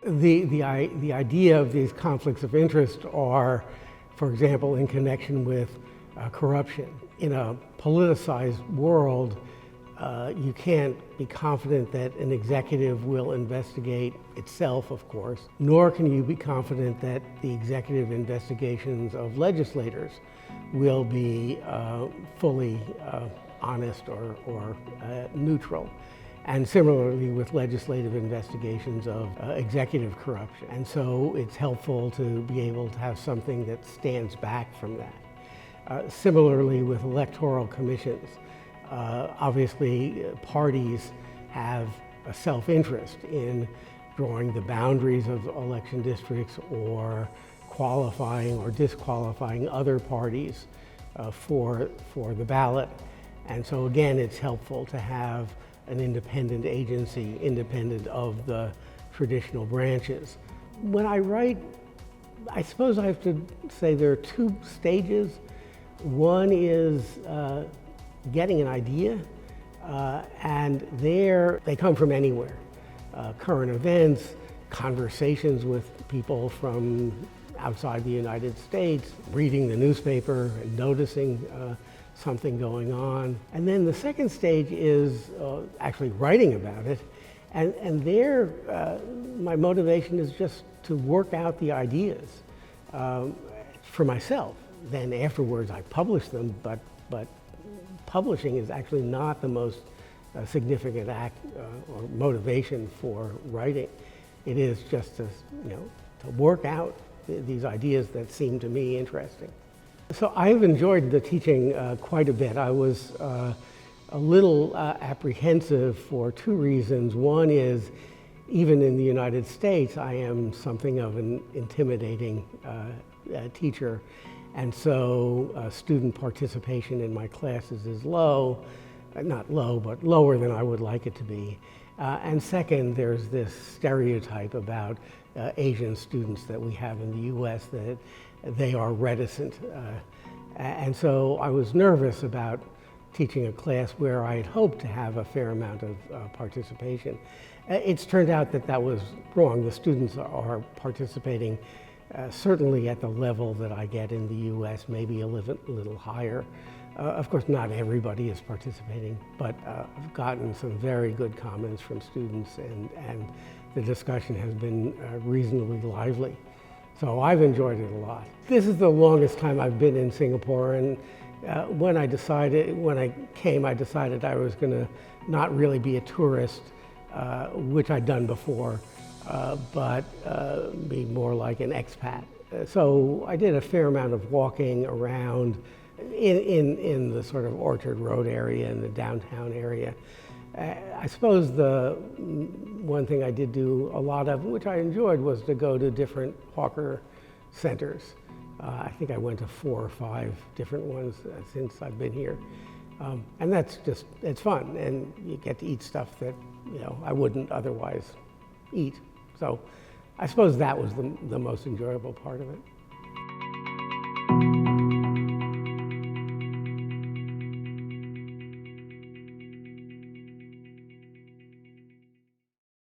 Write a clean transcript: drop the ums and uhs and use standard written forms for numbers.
The idea of these conflicts of interest are, for example, in connection with corruption. In a politicized world, you can't be confident that an executive will investigate itself, of course, nor can you be confident that the executive investigations of legislators will be fully honest or neutral. And similarly with legislative investigations of executive corruption. And so it's helpful to be able to have something that stands back from that. Similarly with electoral commissions, obviously parties have a self-interest in drawing the boundaries of election districts or qualifying or disqualifying other parties for the ballot. And so again, it's helpful to have an independent agency, independent of the traditional branches. When I write, I suppose I have to say there are two stages. One is getting an idea, and they come from anywhere. Current events, conversations with people from outside the United States, reading the newspaper and noticing something going on. And then the second stage is actually writing about it. And there, my motivation is just to work out the ideas for myself. Then afterwards I publish them, but publishing is actually not the most significant act or motivation for writing. It is just to work out these ideas that seem to me interesting. So I've enjoyed the teaching quite a bit. I was a little apprehensive for two reasons. One is, even in the United States, I am something of an intimidating teacher. And so student participation in my classes is low, not low, but lower than I would like it to be. And second, there's this stereotype about Asian students that we have in the US that they are reticent. And so I was nervous about teaching a class where I had hoped to have a fair amount of participation. It's turned out that that was wrong. The students are participating certainly at the level that I get in the US, maybe a little higher. Of course, not everybody is participating, but I've gotten some very good comments from students, and the discussion has been reasonably lively. So I've enjoyed it a lot. This is the longest time I've been in Singapore, and when I came, I decided I was going to not really be a tourist, which I'd done before, but be more like an expat. So I did a fair amount of walking around in the sort of Orchard Road area and the downtown area. I suppose the one thing I did do a lot of, which I enjoyed, was to go to different hawker centers. I think I went to 4 or 5 different ones since I've been here. And it's fun, and you get to eat stuff that I wouldn't otherwise eat. So I suppose that was the most enjoyable part of it.